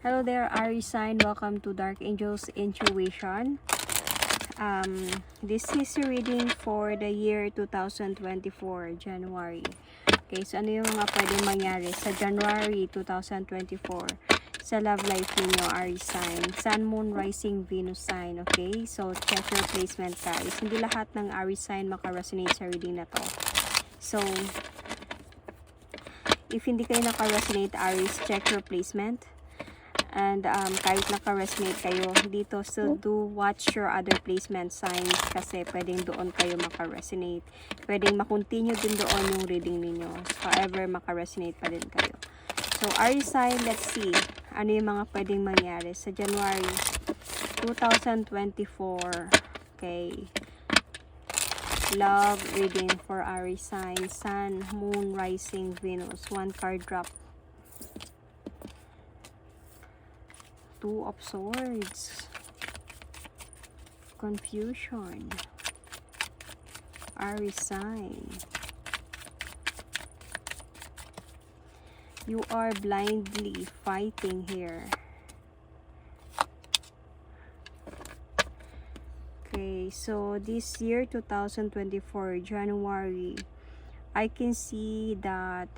Hello there, Aries sign. Welcome to Dark Angels Intuition. This is a reading for the year 2024, January. Okay, so ano yung mga pwedeng mangyari sa January 2024 sa love life ninyo, Aries sign? Sun, Moon, Rising, Venus sign. Okay, so check your placement, guys. Hindi lahat ng Aries sign makaresonate sa reading na to. So, if hindi kayo naka-resonate, Aries, check your placement. And kahit naka-resonate kayo dito, still do watch your other placement signs kasi pwedeng doon kayo maka-resonate. Pwedeng makontinue din doon yung reading ninyo. So, however, maka-resonate pa din kayo. So, Aries sign, let's see. Ano yung mga pwedeng mangyari sa January 2024. Okay. Love reading for Aries sign. Sun, Moon, Rising, Venus. One card drop. Two of Swords. Confusion. Aries sign. You are blindly fighting here. Okay, so this year 2024 January, I can see that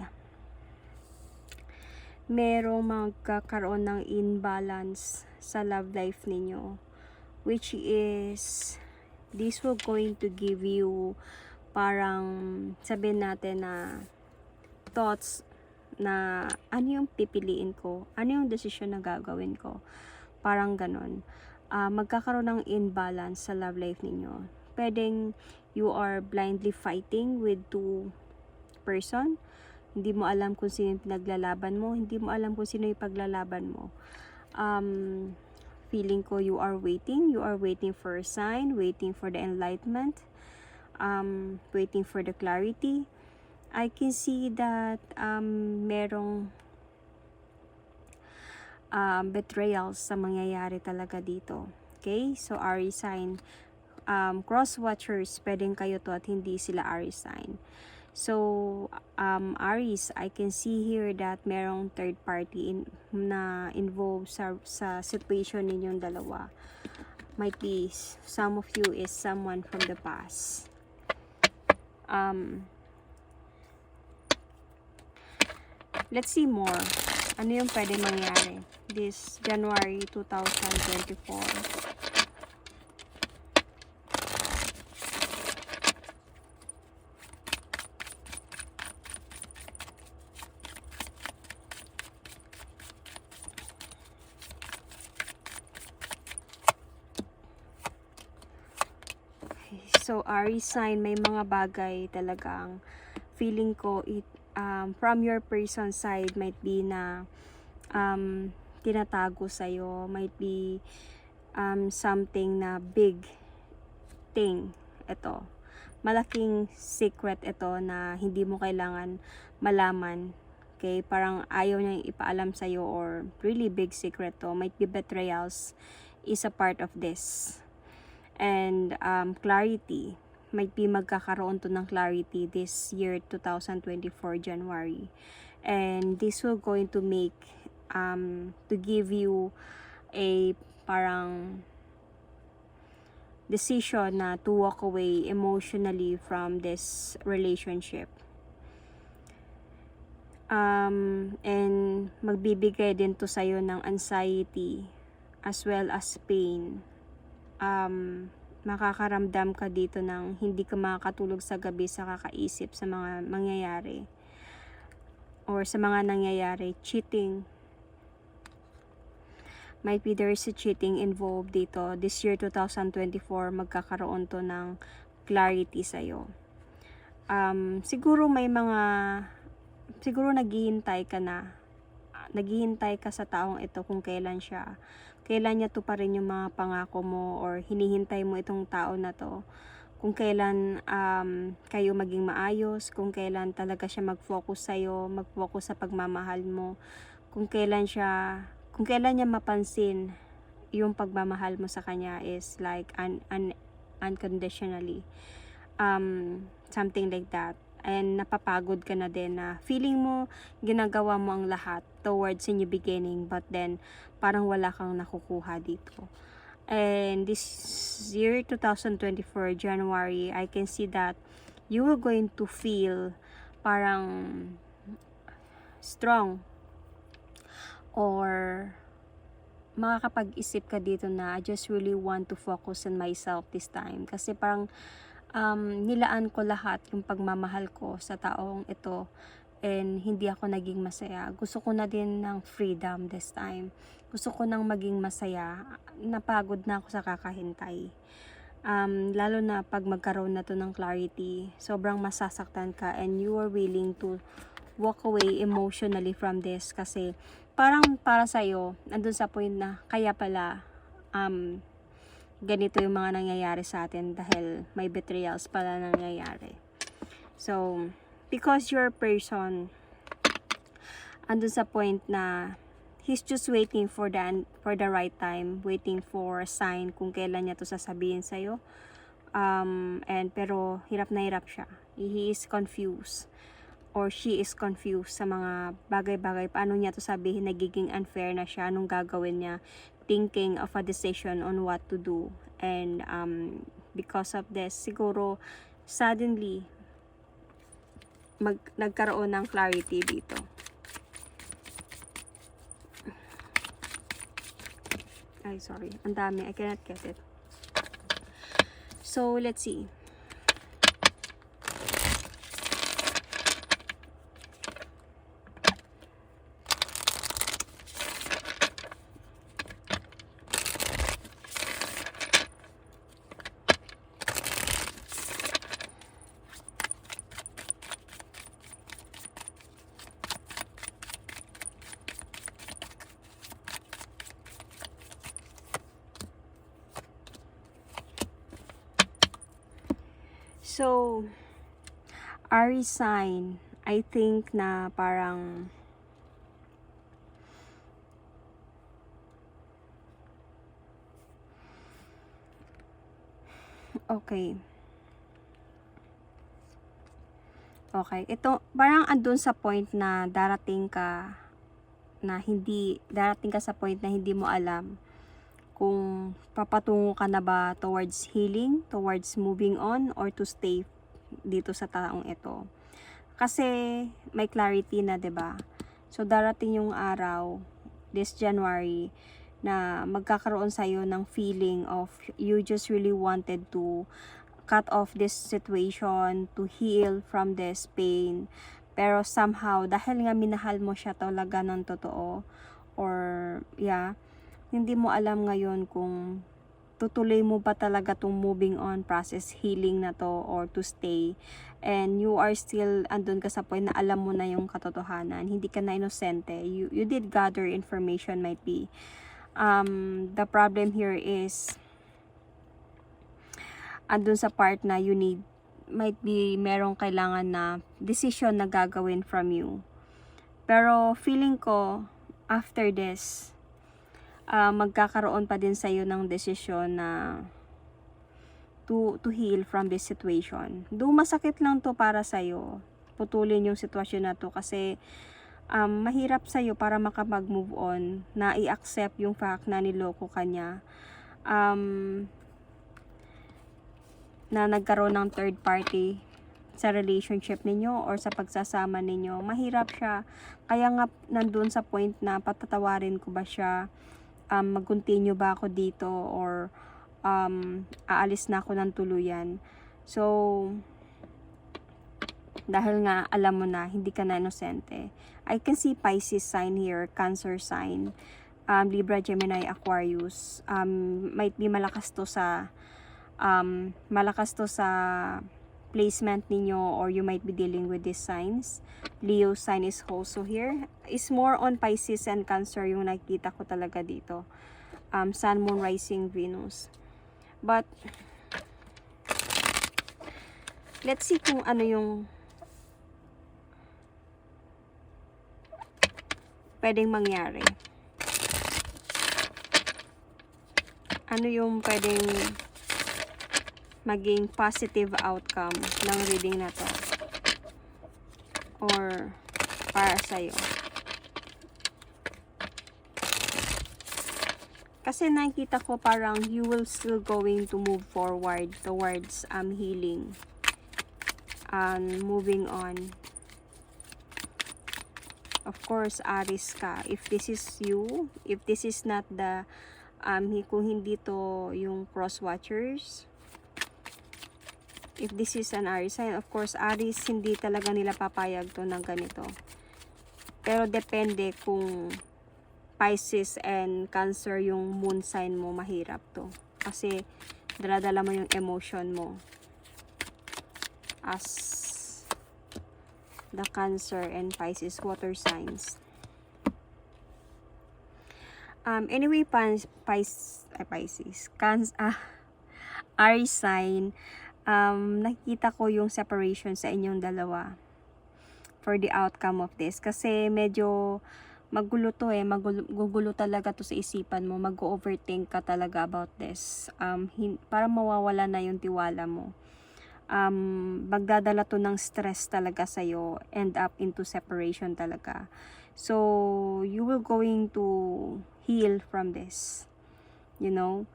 merong magkakaroon ng imbalance sa love life ninyo, which is this will going to give you parang sabihin natin na thoughts na ano yung pipiliin ko, ano yung desisyon na gagawin ko, parang ganon. Magkakaroon ng imbalance sa love life ninyo. Pwedeng you are blindly fighting with two person. Hindi mo alam kung sino yung pinaglalaban mo. Hindi mo alam kung sino yung paglalaban mo. Feeling ko you are waiting. You are waiting for a sign. Waiting for the enlightenment. Waiting for the clarity. I can see that merong betrayals sa mangyayari talaga dito. Okay? So, Aries sign. Cross watchers, pwedeng kayo to at hindi sila Aries sign. So, Aries, I can see here that merong third party na involved sa situation ninyong dalawa. Might be some of you is someone from the past. Let's see more. Ano yung pwede mangyari this January 2024? So, Aries sign, may mga bagay talagang feeling ko from your person side might be na tinatago sa'yo, might be something na big thing ito. Malaking secret ito na hindi mo kailangan malaman. Okay, parang ayaw niyang ipaalam sa'yo or really big secret to. Might be betrayals is a part of this. And clarity, might be magkakaroon to ng clarity this year 2024 January, and this will going to make to give you a parang decision na to walk away emotionally from this relationship, and magbibigay din to sa'yo ng anxiety as well as pain. Makakaramdam ka dito ng hindi ka makakatulog sa gabi sa kakaisip sa mga mangyayari or sa mga nangyayari. Cheating, might be there is a cheating involved dito. This year 2024 magkakaroon to ng clarity sa'yo. Siguro naghihintay ka sa taong ito kung kailan niya tuparin yung mga pangako mo, or hinihintay mo itong tao na to kung kailan kayo maging maayos, kung kailan talaga siya mag-focus sa'yo, mag-focus sa pagmamahal mo, kung kailan niya mapansin yung pagmamahal mo sa kanya is like unconditionally, something like that. and napapagod ka na din na feeling mo ginagawa mo ang lahat towards a new beginning, but then parang wala kang nakukuha dito. And this year 2024 January, I can see that you are going to feel parang strong, or makakapag-isip ka dito na I just really want to focus on myself this time, kasi parang nilaan ko lahat yung pagmamahal ko sa taong ito and hindi ako naging masaya. Gusto ko na din ng freedom this time. Gusto ko nang maging masaya. Napagod na ako sa kakahintay. Lalo na pag magkaroon na to ng clarity, sobrang masasaktan ka and you are willing to walk away emotionally from this, kasi parang para sa'yo, andun sa point na kaya pala ganito yung mga nangyayari sa atin dahil may betrayals pala nangyayari. So, because your person andun sa point na he's just waiting for the right time, waiting for a sign kung kailan niya to sasabihin sa'yo. And pero hirap na hirap siya. He is confused, or she is confused sa mga bagay-bagay. Paano niya to sabihin, nagiging unfair na siya, anong gagawin niya, thinking of a decision on what to do. And because of this, siguro suddenly nagkaroon ng clarity dito. Ay, sorry, ang dami, I cannot get it. So let's see. So, Aries sign, I think na parang okay. Ito, parang andun sa point na darating ka sa point na hindi mo alam kung papatungo ka na ba towards healing, towards moving on, or to stay dito sa taong ito. Kasi may clarity na, 'di ba? So darating yung araw this January na magkakaroon sa'yo ng feeling of you just really wanted to cut off this situation, to heal from this pain. Pero somehow, dahil nga minahal mo siya talaga ng totoo, or hindi mo alam ngayon kung tutuloy mo ba talaga tong moving on process, healing na to, or to stay. And you are still andun ka sa point na alam mo na yung katotohanan. Hindi ka na inosente. You did gather information, might be. The problem here is andun sa part na might be merong kailangan na decision na gagawin from you. Pero feeling ko, after this, magkakaroon pa din sa'yo ng desisyon na to heal from this situation. Masakit lang to para sa'yo. Putulin yung sitwasyon na to, kasi mahirap sa'yo para makapag-move on, na i-accept yung fact na niloko ka niya. Na nagkaroon ng third party sa relationship ninyo or sa pagsasama ninyo. Mahirap siya. Kaya nga nandun sa point na patatawarin ko ba siya, mag-continue ba ako dito, or aalis na ako ng tuluyan. So, dahil nga alam mo na hindi ka na inosente. I can see Pisces sign here, Cancer sign, Libra, Gemini, Aquarius. Might be malakas to sa placement ninyo, or you might be dealing with these signs. Leo sign is also here. Is more on Pisces and Cancer yung nakita ko talaga dito. Sun, Moon, Rising, Venus. But let's see kung ano yung pwedeng mangyari. Ano yung pwedeng maging positive outcome ng reading na to. or para sa'yo. Kasi nakikita ko parang you will still going to move forward towards healing. Moving on. Of course, Aries ka. If this is you, if this is not the kung hindi to yung cross watchers, if this is an Aries sign, of course, Aries, hindi talaga nila papayag to ng ganito. Pero depende kung Pisces and Cancer yung moon sign mo, mahirap to. Kasi daladala mo yung emotion mo. As the Cancer and Pisces water signs. Anyway, Pisces, Aries sign, nakikita ko yung separation sa inyong dalawa for the outcome of this. Kasi medyo magulo to magugulo talaga to sa isipan mo, mag-overthink ka talaga about this. Parang mawawala na yung tiwala mo. Magdadala to ng stress talaga sa'yo, end up into separation talaga. So, you will going to heal from this. You know,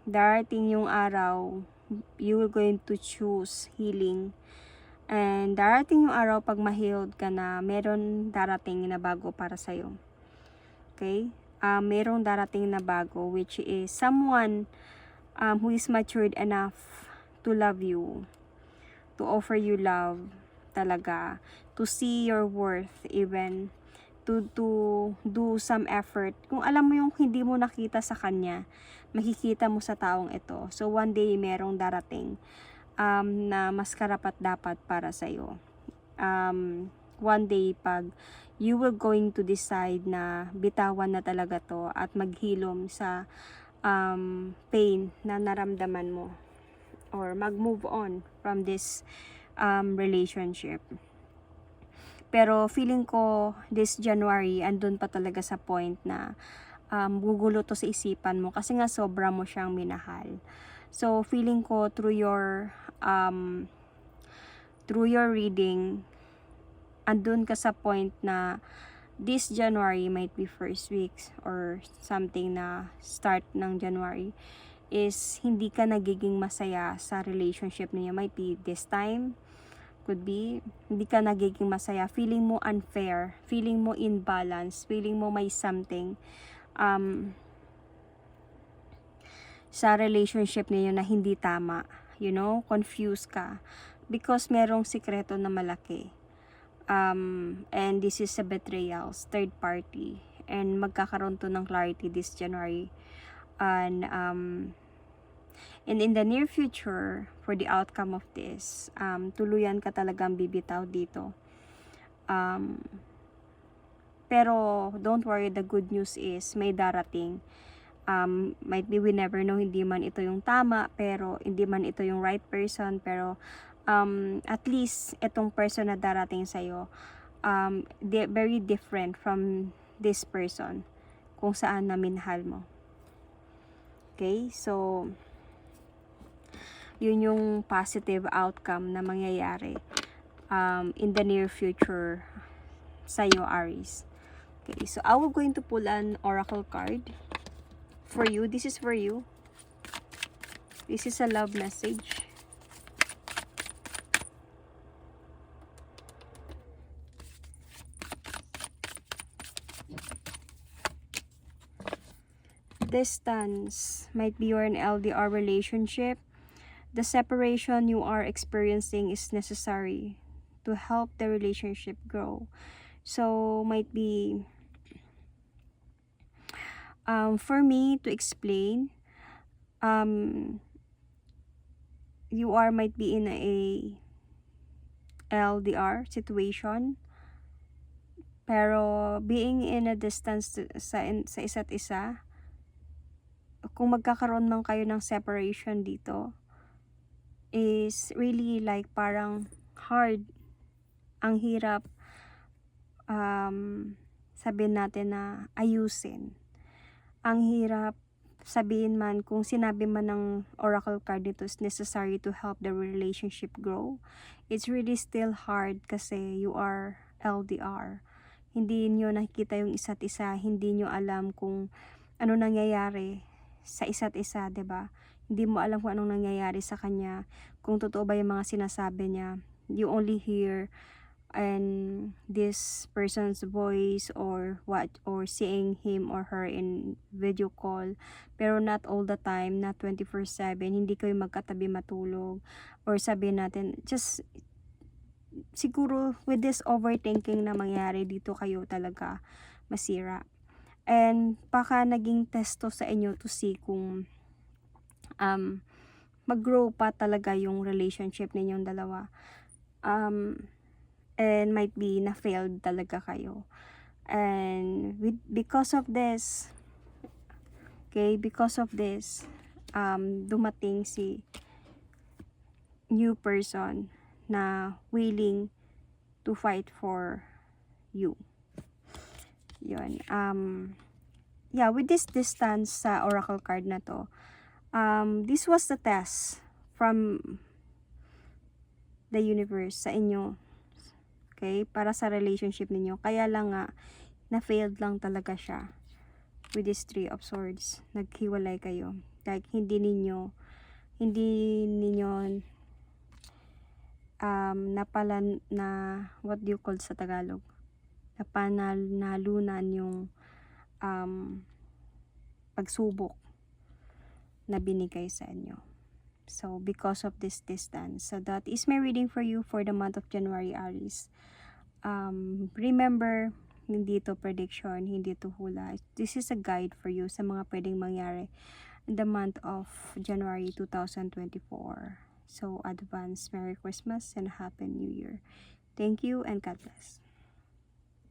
darating yung araw, you will going to choose healing. And darating yung araw pag ma-healed ka na, meron darating na bago para sa'yo. Okay? Merong darating na bago, which is someone who is matured enough to love you, to offer you love talaga, to see your worth even, to do some effort. Kung alam mo yung hindi mo nakita sa kanya, makikita mo sa taong ito. So one day merong darating na mas karapat dapat para sa'yo. One day pag you will going to decide na bitawan na talaga to at maghilom sa pain na naramdaman mo, or mag-move on from this relationship. Pero feeling ko this January andun pa talaga sa point na gugulo to sa isipan mo kasi nga sobra mo siyang minahal. So feeling ko through your reading, andun ka sa point na this January might be first weeks or something na start ng January is hindi ka nagiging masaya sa relationship niyo. Might be this time, could be hindi ka nagiging masaya, feeling mo unfair, feeling mo imbalance, feeling mo may something sa relationship niyo na hindi tama, you know, confused ka because merong sikreto na malaki. And this is a betrayals, third party, and magkakaroon to ng clarity this January. And in the near future, for the outcome of this, tuluyan ka talagang bibitaw dito. Pero don't worry, the good news is may darating. Might be we never know, hindi man ito yung tama, pero hindi man ito yung right person, pero at least itong person na darating sa'yo, very different from this person kung saan na minahal mo. Okay, so yun yung positive outcome na mangyayari in the near future sa'yo, Aries. Okay, so I will going to pull an oracle card for you. This is for you. This is a love message. Distance might be you're in LDR relationship. The separation you are experiencing is necessary to help the relationship grow. So might be for me to explain, you are might be in a LDR situation, pero being in a distance sa isa't isa, kung magkakaroon man kayo ng separation dito, is really like parang hard, ang hirap sabihin natin na ayusin, ang hirap sabihin man, kung sinabi man ng oracle card nito is necessary to help the relationship grow, it's really still hard kasi you are LDR. Hindi nyo nakikita yung isa't isa, hindi nyo alam kung ano nangyayari sa isa't isa, 'di ba? Hindi mo alam kung anong nangyayari sa kanya, kung totoo ba yung mga sinasabi niya. You only hear and this person's voice or what, or seeing him or her in video call, pero not all the time, not 24/7, hindi kayo magkatabi matulog, or sabihin natin just siguro with this overthinking na mangyari dito, kayo talaga masira. And baka naging testo sa inyo to see kung mag-grow pa talaga yung relationship ninyong dalawa. And might be na failed talaga kayo. And because of this, okay, because of this, dumating si new person na willing to fight for you. Yun. Yeah, with this distance sa oracle card na to, this was the test from the universe sa inyo. Okay? Para sa relationship ninyo. Kaya lang nga, na-failed lang talaga siya. With this 3 of Swords. Naghiwalay kayo. Like, hindi ninyo na, what do you call sa Tagalog? Napanalunan yung pagsubok na binigay sa inyo. So, because of this distance. So, that is my reading for you for the month of January, Aries. Remember, hindi to prediction, hindi to hula. This is a guide for you sa mga pwedeng mangyari in the month of January 2024. So, advance Merry Christmas and Happy New Year. Thank you and God bless.